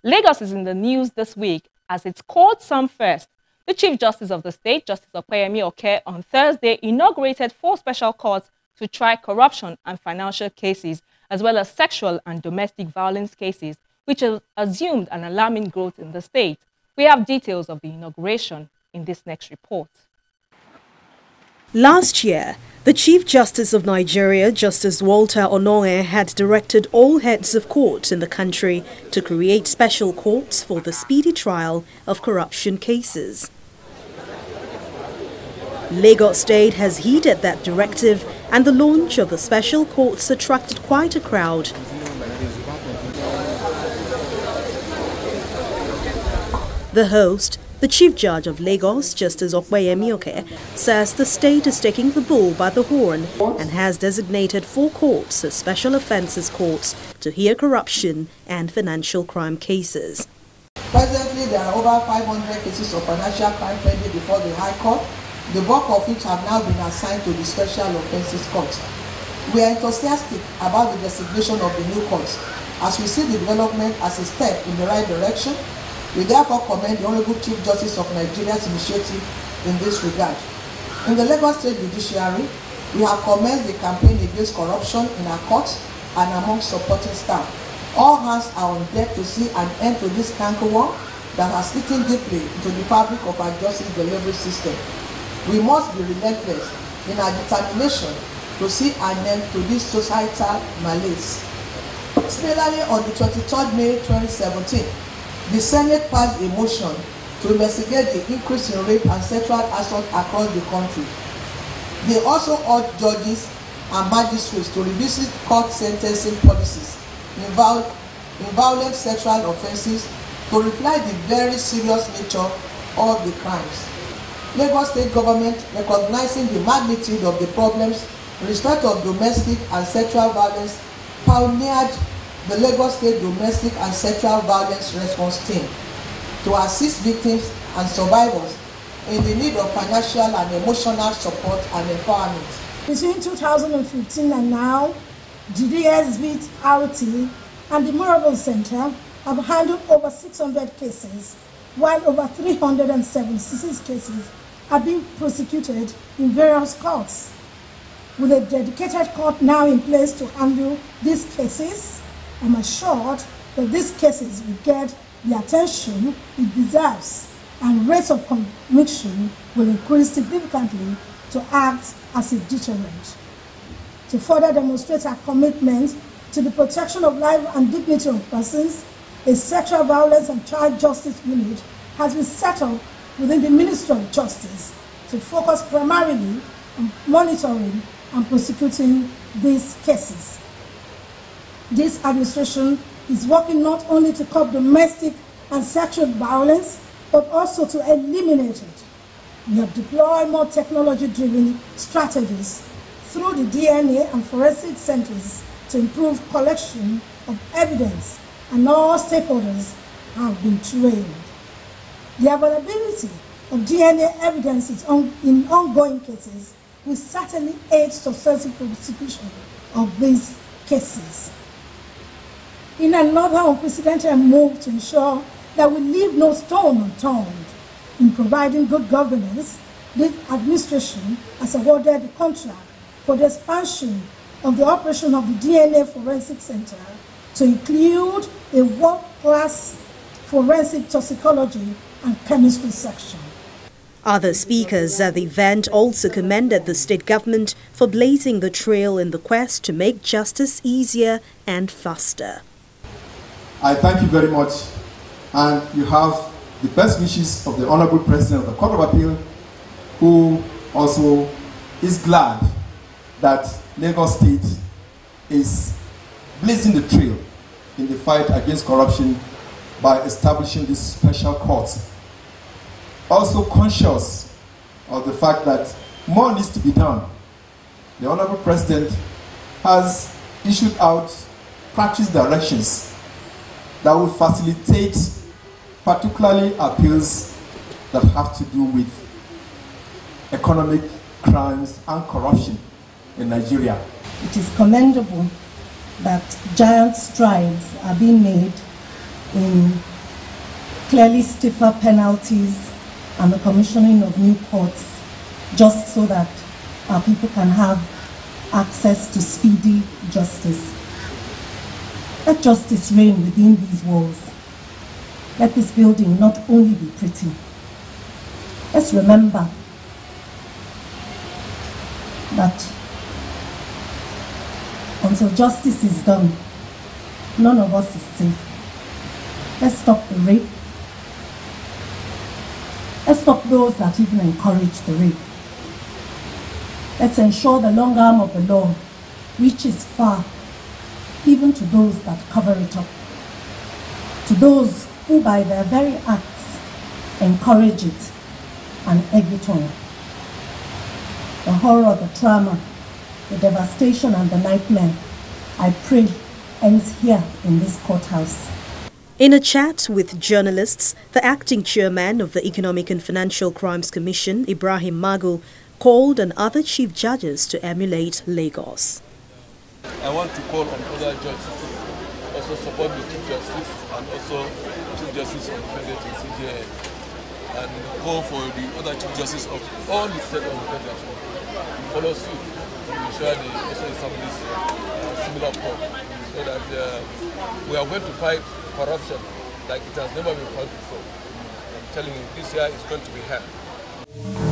Lagos is in the news this week as its court summed first. The Chief Justice of the state, Justice Opeyemi Oke, on Thursday inaugurated 4 special courts to try corruption and financial cases, as well as sexual and domestic violence cases, which has assumed an alarming growth in the state. We have details of the inauguration in this next report. Last year, the Chief Justice of Nigeria, Justice Walter Onnoghen, had directed all heads of courts in the country to create special courts for the speedy trial of corruption cases. Lagos State has heeded that directive, and the launch of the special courts attracted quite a crowd. The host, the Chief Judge of Lagos, Justice Opeyemi Oke, says the state is taking the bull by the horn and has designated 4 courts as special offences courts to hear corruption and financial crime cases. Presently, there are over 500 cases of financial crime pending before the High Court, the bulk of which have now been assigned to the Special Offences Court. We are enthusiastic about the designation of the new courts, as we see the development as a step in the right direction. We therefore commend the Honorable Chief Justice of Nigeria's initiative in this regard. In the Lagos State Judiciary, we have commenced the campaign against corruption in our courts and among supporting staff. All hands are on deck to see an end to this cankerworm that has eaten deeply into the fabric of our justice delivery system. We must be relentless in our determination to see an end to this societal malaise. Similarly, on the 23rd May 2017, the Senate passed a motion to investigate the increase in rape and sexual assault across the country. They also urged judges and magistrates to revisit court sentencing policies in violent sexual offences to reflect the very serious nature of the crimes. Lagos State government, recognizing the magnitude of the problems in respect of domestic and sexual violence, pioneered the Lagos State Domestic and Sexual Violence Response Team to assist victims and survivors in the need of financial and emotional support and empowerment. Between 2015 and now, GDSVRT and the Morable Center have handled over 600 cases, while over 376 cases are being prosecuted in various courts. With a dedicated court now in place to handle these cases, I'm assured that these cases will get the attention it deserves, and rates of conviction will increase significantly to act as a deterrent. To further demonstrate our commitment to the protection of life and dignity of persons, a sexual violence and child justice unit has been set up within the Ministry of Justice to focus primarily on monitoring and prosecuting these cases. This administration is working not only to curb domestic and sexual violence, but also to eliminate it. We have deployed more technology-driven strategies through the DNA and forensic centers to improve collection of evidence, and all stakeholders have been trained. The availability of DNA evidence in ongoing cases will certainly aid successful prosecution of these cases. In another unprecedented move to ensure that we leave no stone unturned in providing good governance, this administration has awarded the contract for the expansion of the operation of the DNA Forensic Center to include a world-class forensic toxicology and chemistry section. Other speakers at the event also commended the state government for blazing the trail in the quest to make justice easier and faster. I thank you very much, and you have the best wishes of the Honorable President of the Court of Appeal, who also is glad that Lagos State is blazing the trail in the fight against corruption by establishing these special courts. Also conscious of the fact that more needs to be done. The Honorable President has issued out practice directions that will facilitate particularly appeals that have to do with economic crimes and corruption in Nigeria. It is commendable that giant strides are being made in clearly stiffer penalties and the commissioning of new courts, just so that our people can have access to speedy justice. Let justice reign within these walls. Let this building not only be pretty. Let's remember that until justice is done, none of us is safe. Let's stop the rape. Let's stop those that even encourage the rape. Let's ensure the long arm of the law reaches far, even to those that cover it up, to those who by their very acts encourage it and egg it on. The horror, the trauma, the devastation and the nightmare, I pray, ends here in this courthouse. In a chat with journalists, the acting chairman of the Economic and Financial Crimes Commission, Ibrahim Magu, called on other chief judges to emulate Lagos. I want to call on other judges to also support the Chief Justice and also Chief Justice of the Federation CJN, and call for the other Chief Justice of all the states of the Federation to follow suit to ensure they also establish similar court, so that we are going to fight corruption like it has never been fought before. I'm telling you, this year is going to be hell.